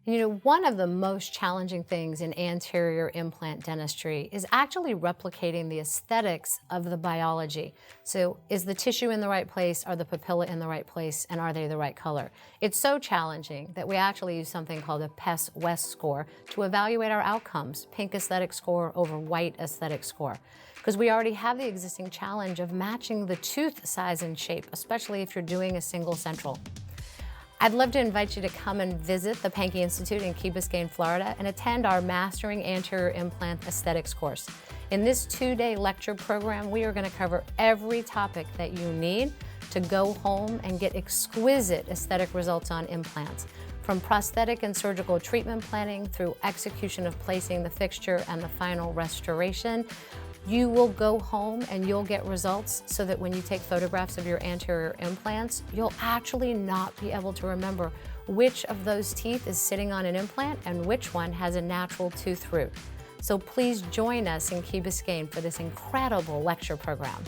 You know, one of the most challenging things in anterior implant dentistry is actually replicating the aesthetics of the biology. So is the tissue in the right place? Are the papilla in the right place? And are they the right color? It's so challenging that we actually use something called a Pest West score to evaluate our outcomes, pink aesthetic score over white aesthetic score. Because we already have the existing challenge of matching the tooth size and shape, especially if you're doing a single central. I'd love to invite you to come and visit the Pankey Institute in Key Biscayne, Florida, and attend our Mastering Anterior Implant Esthetics course. In this 2-day lecture program, we are going to cover every topic that you need to go home and get exquisite aesthetic results on implants. From prosthetic and surgical treatment planning through execution of placing the fixture and the final restoration, you will go home and you'll get results so that when you take photographs of your anterior implants, you'll actually not be able to remember which of those teeth is sitting on an implant and which one has a natural tooth root. So please join us in Key Biscayne for this incredible lecture program.